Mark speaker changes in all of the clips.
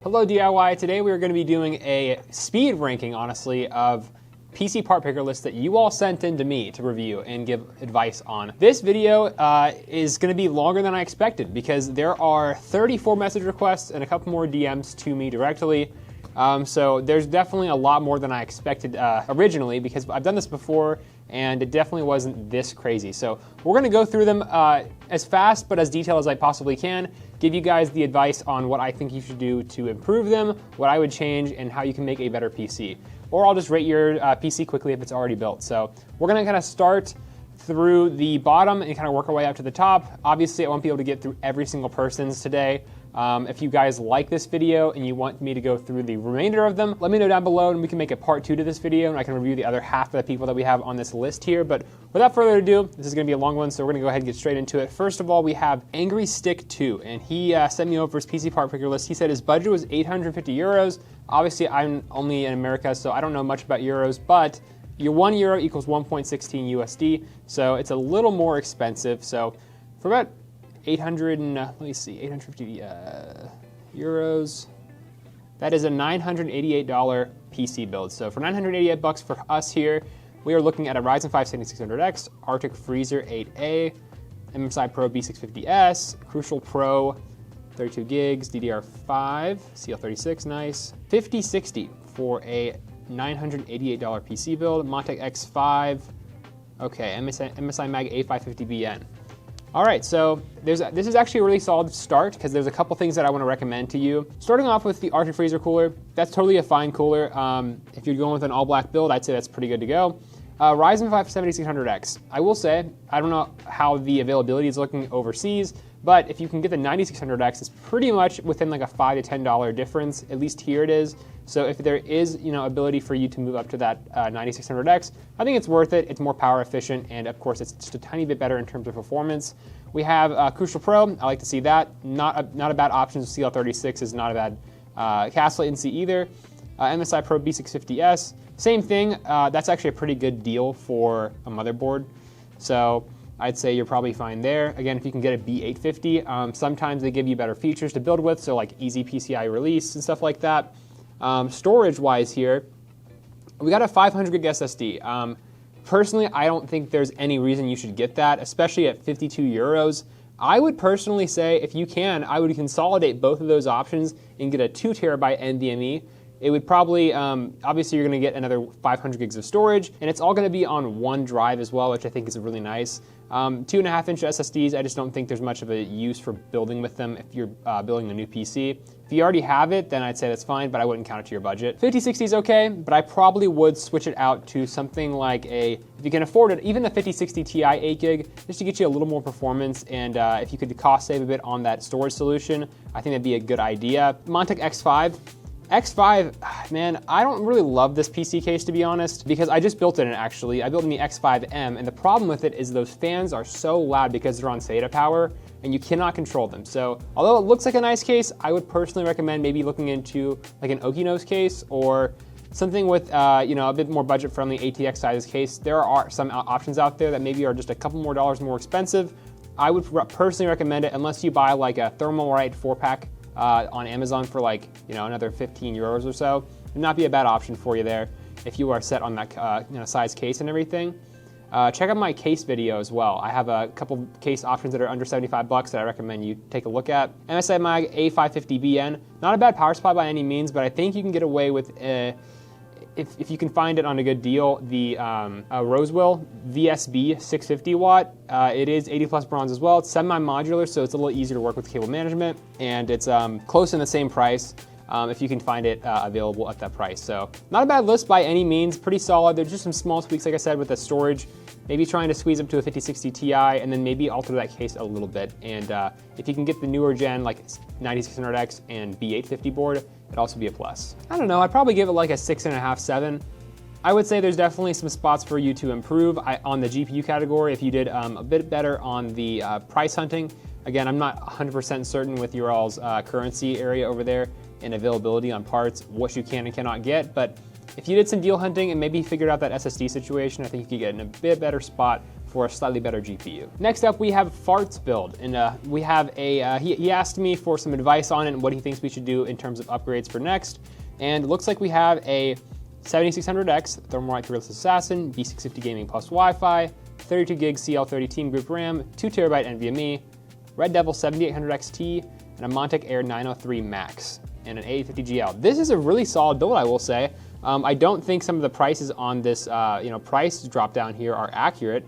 Speaker 1: Hello DIY, today we are going to be doing a speed ranking, honestly, of PC part picker lists that you all sent in to me to review and give advice on. This video is going to be longer than I expected because there are 34 message requests and a couple more DMs to me directly. So there's definitely a lot more than I expected originally because I've done this before and it definitely wasn't this crazy. So we're going to go through them as fast but as detailed as I possibly can, give you guys the advice on what I think you should do to improve them, what I would change, and how you can make a better PC. Or I'll just rate your PC quickly if it's already built. So we're going to kind of start through the bottom and kind of work our way up to the top. Obviously, I won't be able to get through every single person's today. If you guys like this video and you want me to go through the remainder of them, let me know down below and we can make a part 2 to this video and I can review the other half of the people that we have on this list here. But without further ado, this is going to be a long one, so we're going to go ahead and get straight into it. First of all, we have Angry Stick 2, and he sent me over his PC part picker list. He said his budget was 850 euros. Obviously, I'm only in America, so I don't know much about euros, but your 1 euro equals 1.16 USD, so it's a little more expensive. So for about 850 euros. That is a $988 PC build. So for 988 bucks for us here, we are looking at a Ryzen 5 7600X, Arctic Freezer 8A, MSI Pro B650S, Crucial Pro 32 gigs, DDR5, CL36, nice. 5060 for a $988 PC build, Montec X5, okay, MSI Mag A550BN. All right, so this is actually a really solid start because there's a couple things that I want to recommend to you. Starting off with the Arctic Freezer cooler, that's totally a fine cooler. If you're going with an all-black build, I'd say that's pretty good to go. Ryzen 5 7600X, I will say, I don't know how the availability is looking overseas, but if you can get the 9600X, it's pretty much within like a $5 to $10 difference, at least here it is. So if there is, ability for you to move up to that 9600X, I think it's worth it. It's more power efficient, and of course, it's just a tiny bit better in terms of performance. We have Crucial Pro. I like to see that. Not a bad option. CL36 is not a bad cast latency either. MSI Pro B650S, same thing. That's actually a pretty good deal for a motherboard. So I'd say you're probably fine there. Again, if you can get a B850, sometimes they give you better features to build with, so like easy PCI release and stuff like that. Storage-wise here, we got a 500 gig SSD. Personally, I don't think there's any reason you should get that, especially at 52 euros. I would personally say, if you can, I would consolidate both of those options and get a 2 terabyte NVMe. It would probably, obviously you're going to get another 500 gigs of storage, and it's all going to be on one drive as well, which I think is really nice. 2.5-inch SSDs, I just don't think there's much of a use for building with them if you're building a new PC. If you already have it, then I'd say that's fine, but I wouldn't count it to your budget. 5060 is okay, but I probably would switch it out to something like if you can afford it, even the 5060 Ti 8 gig, just to get you a little more performance, and if you could cost save a bit on that storage solution, I think that'd be a good idea. Montec X5. X5, man, I don't really love this PC case, to be honest, because I just built it in, actually. I built in the X5M, and the problem with it is those fans are so loud because they're on SATA power, and you cannot control them. So although it looks like a nice case, I would personally recommend maybe looking into like an Okino's case or something with a bit more budget-friendly ATX size case. There are some options out there that maybe are just a couple more dollars more expensive. I would personally recommend it unless you buy like a Thermalright 4-pack on Amazon for like another 15 euros or so. It would not be a bad option for you there if you are set on that size case and everything. Check out my case video as well. I have a couple case options that are under 75 bucks that I recommend you take a look at. MSI Mag A550BN, not a bad power supply by any means, but I think you can get away with if you can find it on a good deal, the Rosewell VSB 650 watt. It is 80 plus bronze as well. It's semi-modular, so it's a little easier to work with cable management, and it's close in the same price if you can find it available at that price. So not a bad list by any means, pretty solid. There's just some small tweaks, like I said, with the storage, maybe trying to squeeze up to a 5060 Ti, and then maybe alter that case a little bit. And if you can get the newer gen, like 9600X and B850 board, it'd also be a plus. I don't know, I'd probably give it like a 6.5, 7. I would say there's definitely some spots for you to improve on the GPU category if you did a bit better on the price hunting. Again, I'm not 100% certain with your all's currency area over there and availability on parts, what you can and cannot get, but if you did some deal hunting and maybe figured out that SSD situation, I think you could get in a bit better spot for a slightly better GPU. Next up, we have Fart's build, and we have he asked me for some advice on it and what he thinks we should do in terms of upgrades for next. And it looks like we have a 7600X Thermalright Fearless Assassin, B650 Gaming plus Wi-Fi, 32 gig CL30 Team Group RAM, 2 TB NVMe, Red Devil 7800 XT, and a Montec Air 903 Max, and an 8050 GL. This is a really solid build, I will say. I don't think some of the prices on this price drop down here are accurate.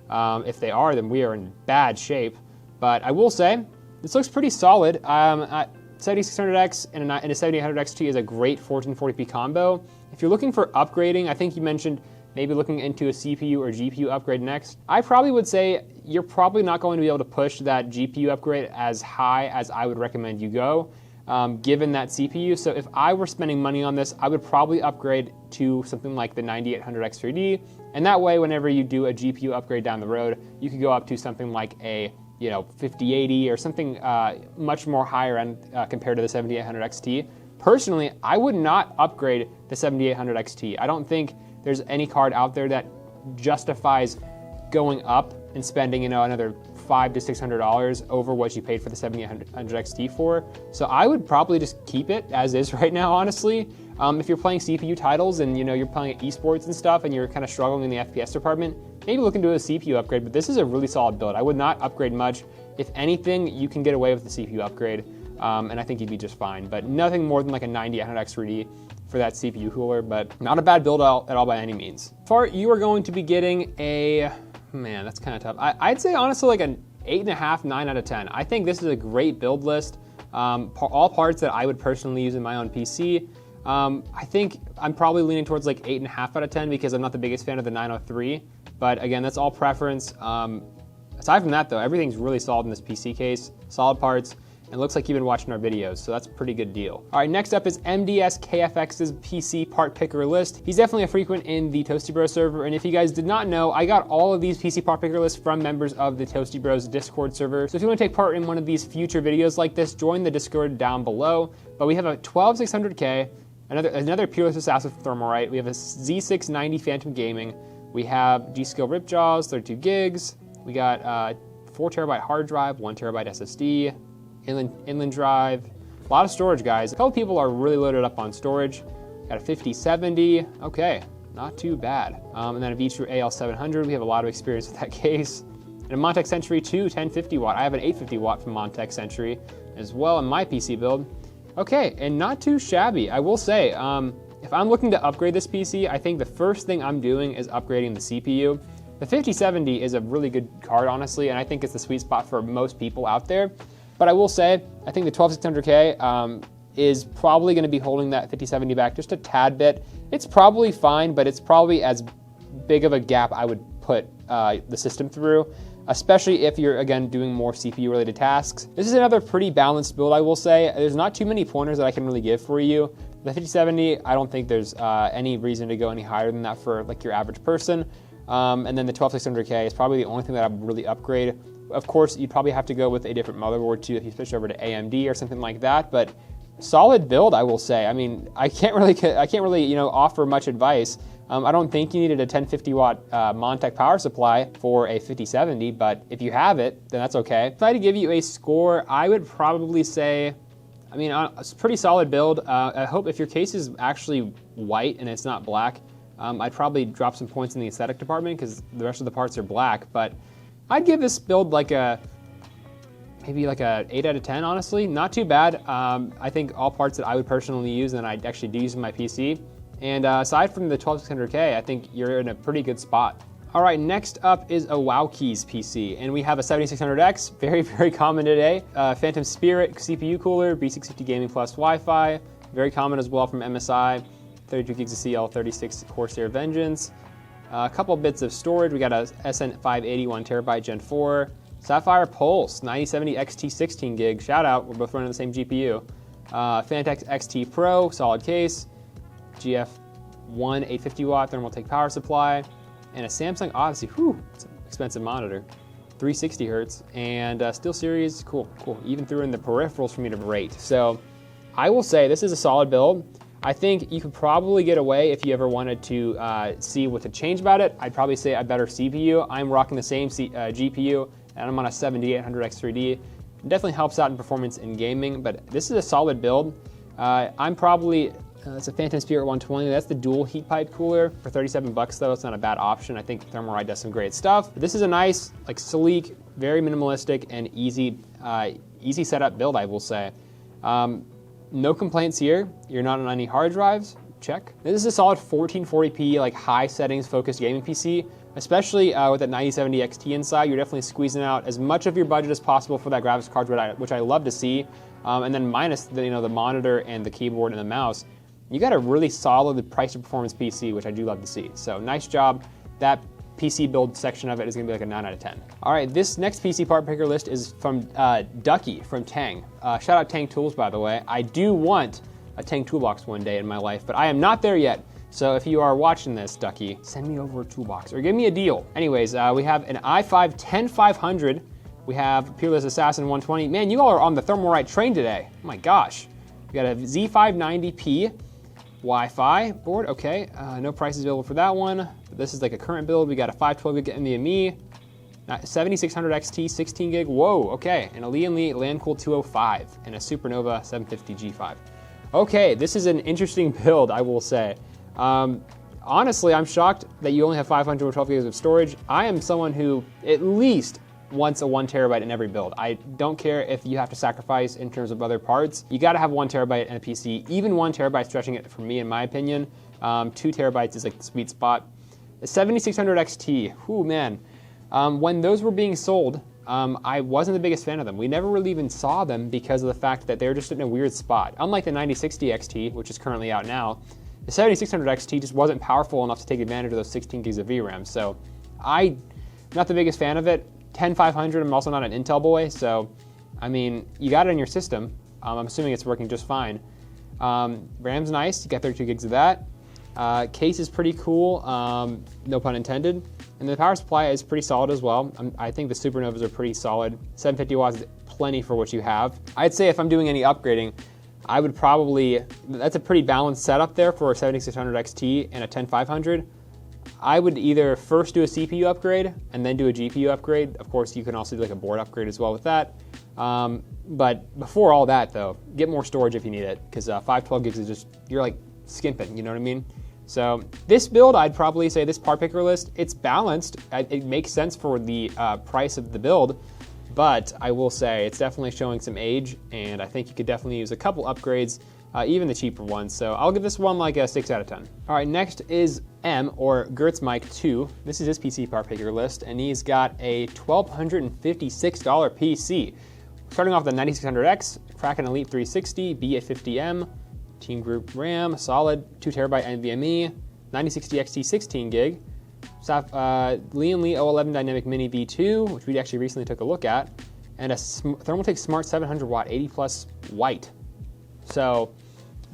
Speaker 1: If they are, then we are in bad shape. But I will say, this looks pretty solid. 7600X and a 7800 XT is a great 1440p combo. If you're looking for upgrading, I think you mentioned maybe looking into a CPU or GPU upgrade next. I probably would say you're probably not going to be able to push that GPU upgrade as high as I would recommend you go, given that CPU. So if I were spending money on this, I would probably upgrade to something like the 9800X3D. And that way, whenever you do a GPU upgrade down the road, you could go up to something like a 5080 or something much more higher end compared to the 7800 XT. Personally, I would not upgrade the 7800 XT. I don't think there's any card out there that justifies going up and spending another $500 to $600 over what you paid for the 7800 XT for. So I would probably just keep it as is right now, honestly. If you're playing CPU titles and you're playing esports and stuff and you're kind of struggling in the FPS department, maybe look into a CPU upgrade, but this is a really solid build. I would not upgrade much. If anything, you can get away with the CPU upgrade, and I think you'd be just fine, but nothing more than like a 9800X3D for that CPU cooler, but not a bad build at all by any means. Fart, you are going to be getting a, man, that's kind of tough. I'd say honestly like an 8.5, 9 out of 10. I think this is a great build list. All parts that I would personally use in my own PC. I think I'm probably leaning towards like 8.5 out of 10 because I'm not the biggest fan of the 903. But again, that's all preference. Aside from that though, everything's really solid in this PC case. Solid parts. And it looks like you've been watching our videos, so that's a pretty good deal. All right, next up is MDS KFX's PC part picker list. He's definitely a frequent in the Toasty Bros server, and if you guys did not know, I got all of these PC part picker lists from members of the Toasty Bros Discord server. So if you want to take part in one of these future videos like this, join the Discord down below. But we have a 12600K, another Peerless Assassin Thermalright. We have a Z690 Phantom Gaming. We have G-Skill Ripjaws, 32 gigs. We got 4 terabyte hard drive, 1 terabyte SSD. Inland drive, a lot of storage, guys. A couple people are really loaded up on storage. Got a 5070, okay, not too bad. And then a V-True AL700, we have a lot of experience with that case. And a Montec Century 2 1050 watt. I have an 850 watt from Montec Century as well in my PC build. Okay, and not too shabby. I will say, if I'm looking to upgrade this PC, I think the first thing I'm doing is upgrading the CPU. The 5070 is a really good card, honestly, and I think it's the sweet spot for most people out there. But I will say, I think the 12600K is probably going to be holding that 5070 back just a tad bit. It's probably fine, but it's probably as big of a gap I would put the system through, especially if you're, again, doing more CPU-related tasks. This is another pretty balanced build, I will say. There's not too many pointers that I can really give for you. The 5070, I don't think there's any reason to go any higher than that for like your average person. And then the 12600K is probably the only thing that I would really upgrade. Of course, you'd probably have to go with a different motherboard too if you switch over to AMD or something like that. But solid build, I will say. I mean, I can't really offer much advice. I don't think you needed a 1050 watt Montec power supply for a 5070, but if you have it, then that's okay. If I had to give you a score, I would probably say, I mean, it's a pretty solid build. I hope if your case is actually white and it's not black, I'd probably drop some points in the aesthetic department because the rest of the parts are black. But I'd give this build like maybe like a 8 out of 10, honestly. Not too bad. I think all parts that I would personally use and I'd actually do use in my PC. And aside from the 12600K, I think you're in a pretty good spot. All right, next up is a WowKeys PC, and we have a 7600X, very, very common today. Phantom Spirit CPU cooler, B650 Gaming plus Wi-Fi, very common as well from MSI. 32 gigs of CL36 Corsair Vengeance. A couple bits of storage. We got a SN580 1 terabyte Gen 4. Sapphire Pulse 9070 XT 16 gig. Shout out, we're both running the same GPU. Fantex XT Pro, solid case. GF1 850 watt Thermaltake power supply. And a Samsung Odyssey, whew, it's an expensive monitor. 360 hertz, and SteelSeries, cool. Even threw in the peripherals for me to rate. So I will say this is a solid build. I think you could probably get away if you ever wanted to see what to change about it. I'd probably say a better CPU. I'm rocking the same GPU, and I'm on a 7800X3D. It definitely helps out in performance in gaming, but this is a solid build. I'm probably, it's a Phantom Spirit 120. That's the dual heat pipe cooler for 37 bucks though. It's not a bad option. I think Thermalright does some great stuff. But this is a nice, like sleek, very minimalistic and easy setup build, I will say. No complaints here. You're not on any hard drives. Check. This is a solid 1440p, like high settings focused gaming PC, especially with that 9070 XT inside. You're definitely squeezing out as much of your budget as possible for that graphics card, which I love to see. And then minus the, the monitor and the keyboard and the mouse, you got a really solid price to performance PC, which I do love to see. So nice job. That PC build section of it is going to be like a 9 out of 10. All right, this next PC part picker list is from Ducky from Tang. Shout out Tang Tools, by the way. I do want a Tang toolbox one day in my life, but I am not there yet. So if you are watching this, Ducky, send me over a toolbox or give me a deal. Anyways, we have an i5 10500. We have Peerless Assassin 120. Man, you all are on the Thermalright train today. Oh my gosh. We got a Z590P Wi-Fi board. Okay, no prices available for that one. This is like a current build. We got a 512 gig NVMe, 7600 XT, 16 gig. Whoa, okay, and a Lee & Lee LandCool 205 and a Supernova 750 G5. Okay, this is an interesting build, I will say. Honestly, I'm shocked that you only have 512 gigs of storage. I am someone who at least wants a 1 terabyte in every build. I don't care if you have to sacrifice in terms of other parts. You gotta have 1 terabyte in a PC. Even 1 terabyte stretching it for me, in my opinion. 2 terabytes is like the sweet spot. The 7600 XT, whoo man. When those were being sold, I wasn't the biggest fan of them. We never really even saw them because of the fact that they're just in a weird spot. Unlike the 9060 XT, which is currently out now, the 7600 XT just wasn't powerful enough to take advantage of those 16 gigs of VRAM. So I'm not the biggest fan of it. 10500, I'm also not an Intel boy, so I mean, you got it in your system. I'm assuming it's working just fine. RAM's nice, you got 32 gigs of that. Case is pretty cool, no pun intended. And the power supply is pretty solid as well. I think the Supernovas are pretty solid. 750 watts is plenty for what you have. I'd say if I'm doing any upgrading, I would probably, that's a pretty balanced setup there for a 7600 XT and a 10500. I would either first do a CPU upgrade and then do a GPU upgrade. Of course, you can also do like a board upgrade as well with that. But before all that though, get more storage if you need it, because 512 gigs is just, you're like skimping, you know what I mean? So this build, I'd probably say this part picker list, it's balanced. It makes sense for the price of the build, but I will say it's definitely showing some age, and I think you could definitely use a couple upgrades, even the cheaper ones. So I'll give this one like a 6 out of 10. All right, next is M, or Gertz Mike 2. This is his PC part picker list, and he's got a $1,256 PC. Starting off the 9600X, Kraken Elite 360, B850M, Team Group RAM, solid 2 terabyte NVMe, 9060 XT 16 gig, Lee & Lee 011 Dynamic Mini V2, which we actually recently took a look at, and a Thermaltake Smart 700 watt 80 plus white. So,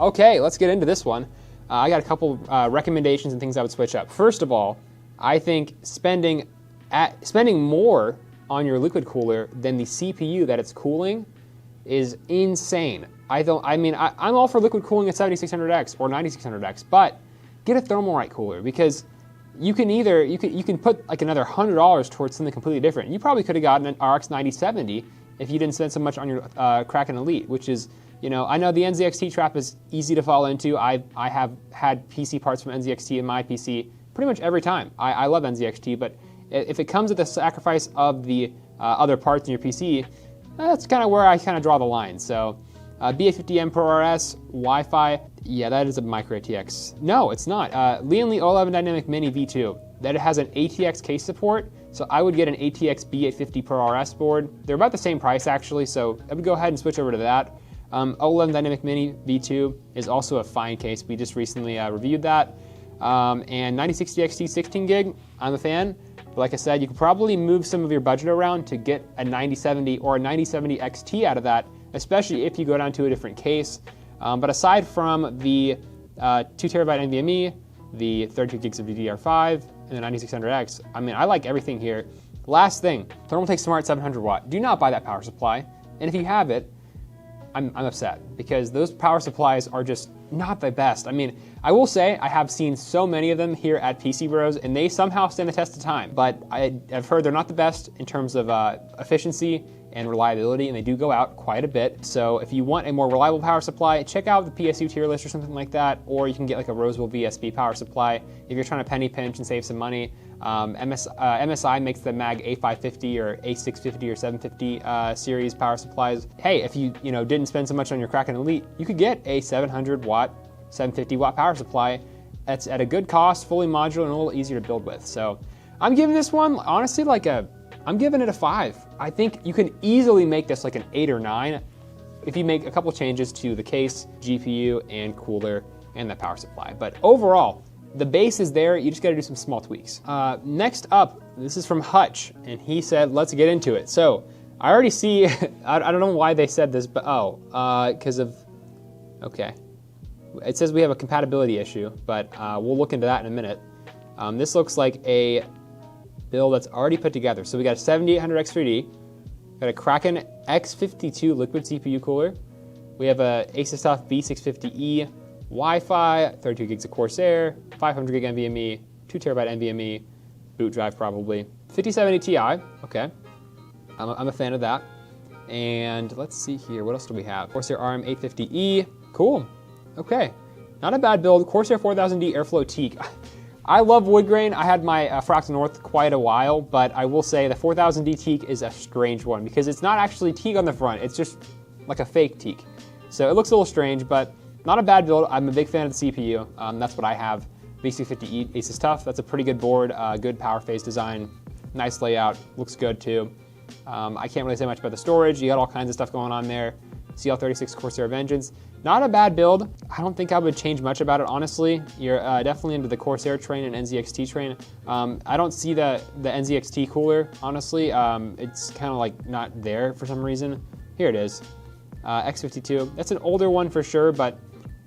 Speaker 1: okay, let's get into this one. I got a couple recommendations and things I would switch up. First of all, I think spending more on your liquid cooler than the CPU that it's cooling is insane. I'm all for liquid cooling at 7600X or 9600X, but get a Thermalright cooler, because you can put like another $100 towards something completely different. You probably could have gotten an RX 9070 if you didn't spend so much on your Kraken Elite, which is, I know the NZXT trap is easy to fall into. I have had PC parts from NZXT in my PC pretty much every time. I love NZXT, but if it comes at the sacrifice of the other parts in your PC, that's kind of where I kind of draw the line. So B850M ProRS, Wi-Fi, yeah, that is a micro ATX. No, it's not. Lee & Lee 011 Dynamic Mini V2. That it has an ATX case support, so I would get an ATX B850 ProRS board. They're about the same price actually, so I would go ahead and switch over to that. 011 Dynamic Mini V2 is also a fine case. We just recently reviewed that. And 9060 XT 16 gig, I'm a fan. But like I said, you could probably move some of your budget around to get a 9070 or a 9070 XT out of that, especially if you go down to a different case. But aside from the 2 terabyte NVMe, the 32 gigs of DDR5, and the 9600X, I like everything here. Last thing, Thermaltake Smart 700 watt. Do not buy that power supply. And if you have it, I'm upset because those power supplies are just not the best. I mean, I will say I have seen so many of them here at PC Bros, and they somehow stand the test of time. But I've heard they're not the best in terms of efficiency and reliability, and they do go out quite a bit. So if you want a more reliable power supply, check out the PSU tier list or something like that, or you can get like a Roseville VSB power supply if you're trying to penny pinch and save some money. MSI makes the MAG A550 or A650 or 750 series power supplies. Hey, if you didn't spend so much on your Kraken Elite, you could get a 700 watt, 750 watt power supply that's at a good cost, fully modular, and a little easier to build with. So I'm giving this one, honestly, I'm giving it a 5. I think you can easily make this like an 8 or 9 if you make a couple changes to the case, GPU, and cooler, and the power supply. But overall, the base is there, you just gotta do some small tweaks. Next up, this is from Hutch, and he said, let's get into it. So, I already see, I don't know why they said this, but because of, okay. It says we have a compatibility issue, but we'll look into that in a minute. This looks like a build that's already put together. So we got a 7800X3D, got a Kraken X52 liquid CPU cooler, we have a Asus TUF B650E, Wi-Fi, 32 gigs of Corsair, 500 gig NVMe, 2 terabyte NVMe, boot drive probably, 5070 Ti, okay, I'm a fan of that. And let's see here, what else do we have? Corsair RM850E, cool, okay, not a bad build. Corsair 4000D Airflow Teak. I love wood grain. I had my Fractal North quite a while, but I will say the 4000D teak is a strange one because it's not actually teak on the front, it's just like a fake teak. So it looks a little strange, but not a bad build. I'm a big fan of the CPU. That's what I have. B650E Asus TUF. That's a pretty good board, good power phase design, nice layout, looks good too. I can't really say much about the storage. You got all kinds of stuff going on there. CL36 Corsair Vengeance. Not a bad build. I don't think I would change much about it, honestly. You're definitely into the Corsair train and NZXT train. I don't see the NZXT cooler, honestly. It's kind of like not there for some reason. Here it is. X52. That's an older one for sure, but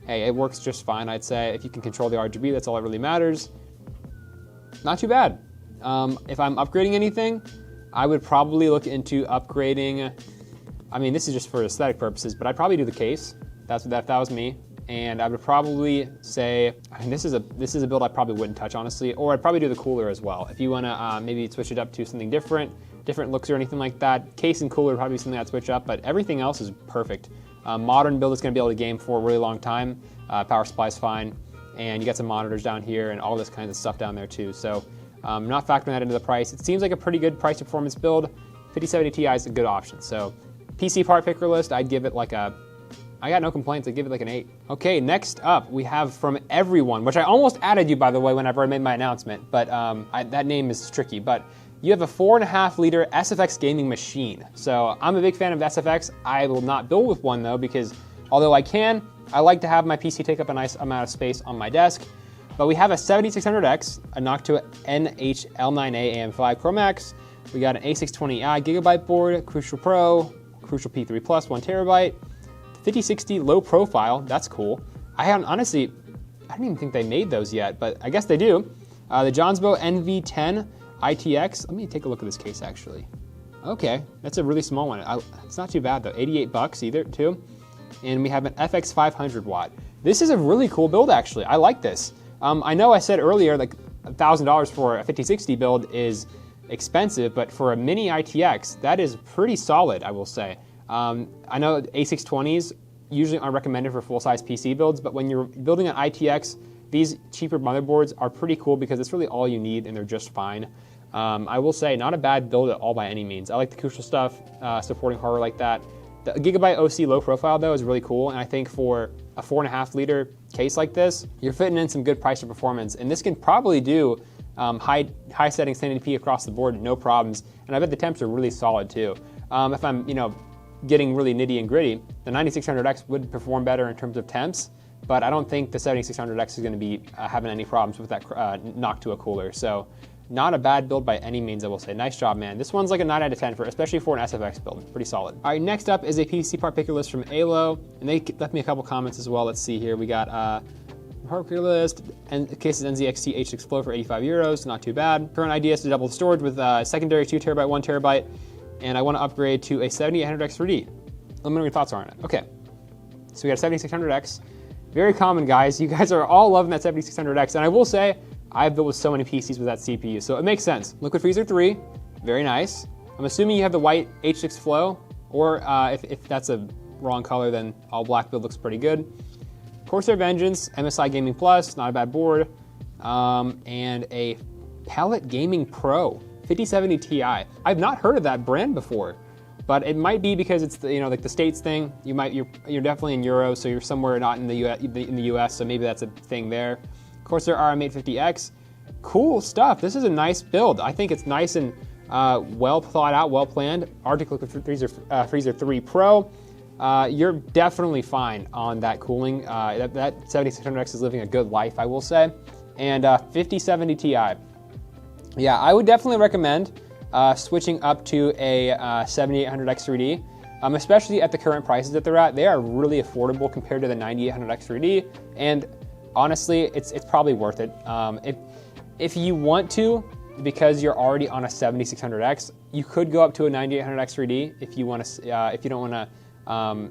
Speaker 1: hey, it works just fine, I'd say. If you can control the RGB, that's all that really matters. Not too bad. If I'm upgrading anything, I would probably look into upgrading. I mean, this is just for aesthetic purposes, but I'd probably do the case. If that was me. And I would probably say, I mean, this is a build I probably wouldn't touch, honestly, or I'd probably do the cooler as well. If you wanna maybe switch it up to something different looks or anything like that, case and cooler would probably be something I'd switch up, but everything else is perfect. Modern build is gonna be able to game for a really long time. Power supply's fine, and you got some monitors down here and all this kind of stuff down there too. So not factoring that into the price. It seems like a pretty good price performance build. 5070 Ti is a good option. So PC part picker list, I'd give it like I got no complaints, I'd give it like an 8. Okay, next up we have from everyone, which I almost added you, by the way, whenever I made my announcement, but that name is tricky, but you have a 4.5 liter SFX gaming machine. So I'm a big fan of SFX. I will not build with one though, because although I can, I like to have my PC take up a nice amount of space on my desk. But we have a 7600X, a Noctua NH-L9A AM5 Pro Max. We got an A620i Gigabyte board, Crucial Pro, Crucial P3 Plus, 1 terabyte. 5060 low profile, that's cool. Honestly, I didn't even think they made those yet, but I guess they do. The Johnsbow NV10 ITX, let me take a look at this case actually. Okay, that's a really small one. It's not too bad though, 88 bucks either too. And we have an FX 500 watt. This is a really cool build actually, I like this. I know I said earlier like $1,000 for a 5060 build is expensive, but for a mini ITX, that is pretty solid, I will say. I know A620s usually aren't recommended for full-size PC builds, but when you're building an ITX, these cheaper motherboards are pretty cool because it's really all you need and they're just fine. I will say, not a bad build at all by any means. I like the Crucial stuff, supporting hardware like that. The Gigabyte OC low profile though is really cool, and I think for a 4.5 liter case like this, you're fitting in some good price to performance, and this can probably do high settings 1080p across the board, no problems, and I bet the temps are really solid too. If I'm, getting really nitty and gritty, the 9600X would perform better in terms of temps, but I don't think the 7600X is going to be having any problems with that Noctua cooler. So not a bad build by any means, I will say. Nice job, man. This one's like a 9 out of 10, especially for an SFX build. Pretty solid. All right, next up is a PC part picker list from Alo, and they left me a couple comments as well. Let's see here. We got part picker list, and cases NZXT H6 Flow for 85 euros, not too bad. Current idea is to double the storage with secondary 2 terabyte, 1 terabyte, and I want to upgrade to a 7800X3D. Let me know what your thoughts are on it. Okay, So we got a 7600X. Very common, guys. You guys are all loving that 7600X. And I will say, I've built with so many PCs with that CPU, so it makes sense. Liquid Freezer 3, very nice. I'm assuming you have the white H6 Flow, or if that's a wrong color, then all black build looks pretty good. Corsair Vengeance, MSI Gaming Plus, not a bad board. And a Palette Gaming Pro 5070 Ti. I've not heard of that brand before, but it might be because it's the, like the States thing. You're definitely in Euro, so you're somewhere not in the US, so maybe that's a thing there. Corsair RM850X, cool stuff. This is a nice build. I think it's nice and well thought out, well planned. Arctic Liquid Freezer 3 Pro. You're definitely fine on that cooling. That 7600X is living a good life, I will say. And 5070 Ti. Yeah, I would definitely recommend switching up to a 7800X 3D, especially at the current prices that they're at. They are really affordable compared to the 9800X 3D, and honestly, it's probably worth it. If you want to, because you're already on a 7600X, you could go up to a 9800X 3D if you want to. If you don't want to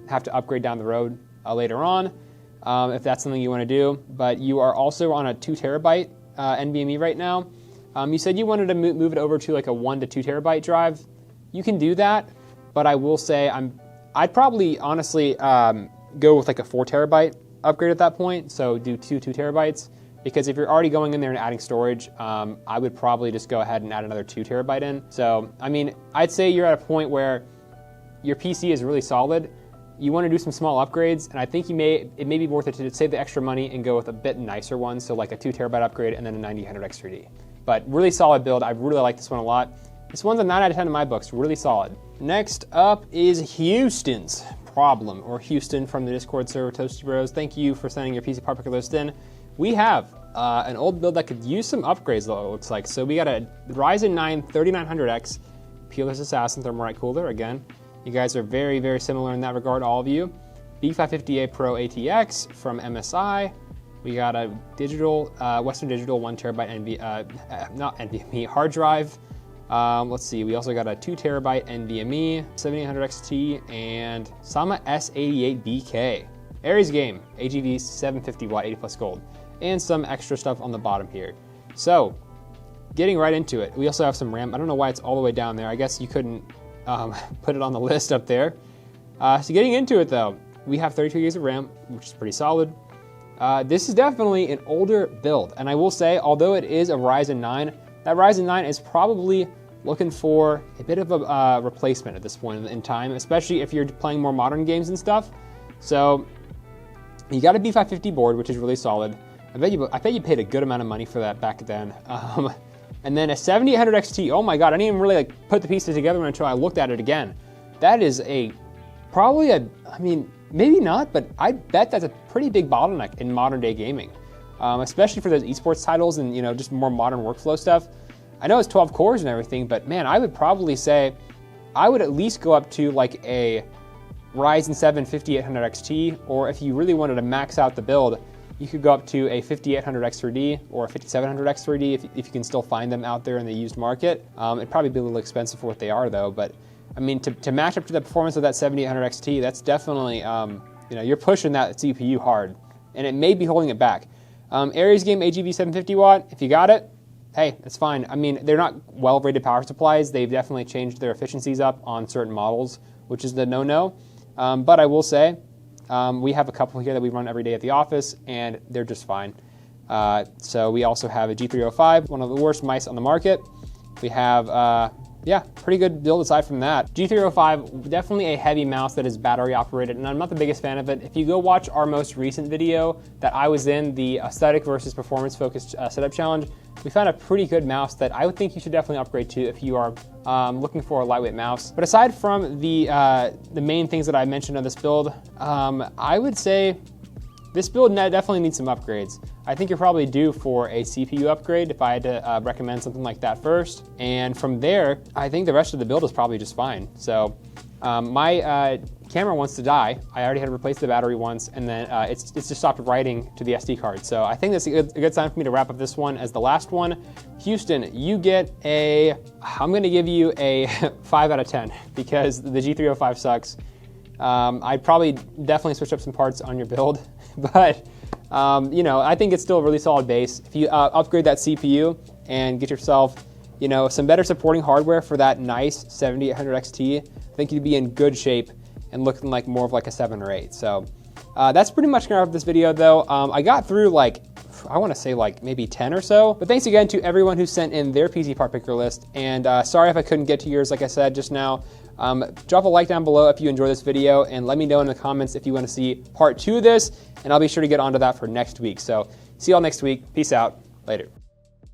Speaker 1: have to upgrade down the road later on, if that's something you want to do. But you are also on a 2 terabyte NVMe right now. You said you wanted to move it over to like a 1 to 2 terabyte drive. You can do that, but I will say I'd probably honestly go with like a 4 terabyte upgrade at that point. So do 2 terabytes, because if you're already going in there and adding storage, I would probably just go ahead and add another 2 terabyte in. So I mean, I'd say you're at a point where your PC is really solid. You want to do some small upgrades, and I think it may be worth it to save the extra money and go with a bit nicer one, so like a 2 terabyte upgrade and then a 9800X 3D. But really solid build. I really like this one a lot. This one's a 9 out of 10 in my books, really solid. Next up is Houston's problem, or Houston from the Discord server, Toasty Bros. Thank you for sending your PCPartPicker list in. We have an old build that could use some upgrades, though, it looks like. So we got a Ryzen 9 3900X Peerless Assassin Thermalright cooler. Again, you guys are very, very similar in that regard, all of you. B550A Pro ATX from MSI. We got a digital, Western Digital 1 terabyte not NVMe hard drive. Let's see, we also got a 2 terabyte NVMe, 7800XT, and Sama S88BK. Ares Game, AGV 750 watt, 80 plus gold, and some extra stuff on the bottom here. So, getting right into it, we also have some RAM. I don't know why it's all the way down there. I guess you couldn't put it on the list up there. So getting into it though, we have 32 gigs of RAM, which is pretty solid. This is definitely an older build, and I will say, although it is a Ryzen 9, that Ryzen 9 is probably looking for a bit of a replacement at this point in time, especially if you're playing more modern games and stuff. So you got a B550 board, which is really solid. I bet you paid a good amount of money for that back then. And then a 7800 XT. Oh my god, I didn't even really put the pieces together until I looked at it again. That is probably I mean, maybe not, but I bet that's a pretty big bottleneck in modern day gaming, especially for those esports titles and just more modern workflow stuff. I know it's 12 cores and everything, but man, I would probably say I would at least go up to like a Ryzen 7 5800 XT, or if you really wanted to max out the build, you could go up to a 5800X3D or a 5700X3D if you can still find them out there in the used market. It'd probably be a little expensive for what they are though, but I mean, to match up to the performance of that 7800 XT, that's definitely, you're pushing that CPU hard, and it may be holding it back. Ares Game AGV 750 watt, if you got it, hey, that's fine. I mean, they're not well-rated power supplies. They've definitely changed their efficiencies up on certain models, which is the no-no. But I will say, we have a couple here that we run every day at the office, and they're just fine. So we also have a G305, one of the worst mice on the market. We have, pretty good build aside from that. G305, definitely a heavy mouse that is battery operated, and I'm not the biggest fan of it. If you go watch our most recent video that I was in, the aesthetic versus performance focused setup challenge, we found a pretty good mouse that I would think you should definitely upgrade to if you are looking for a lightweight mouse. But aside from the main things that I mentioned on this build, I would say this build definitely needs some upgrades. I think you're probably due for a CPU upgrade if I had to recommend something like that first. And from there, I think the rest of the build is probably just fine. So my camera wants to die. I already had to replace the battery once, and then it's just stopped writing to the SD card. So I think that's a good sign for me to wrap up this one as the last one. Houston, you get I'm gonna give you a 5 out of 10 because the G305 sucks. I'd probably definitely switch up some parts on your build, but you know, I think it's still a really solid base. If you upgrade that CPU and get yourself, you know, some better supporting hardware for that nice 7800 XT, I think you'd be in good shape and looking like more of like a 7 or 8. So that's pretty much gonna wrap up this video though. I got through like, I want to say like maybe 10 or so. But thanks again to everyone who sent in their PC part picker list. And sorry if I couldn't get to yours, like I said just now. Drop a like down below if you enjoy this video, and let me know in the comments if you want to see part 2 of this, and I'll be sure to get onto that for next week. So see y'all next week. Peace out. Later.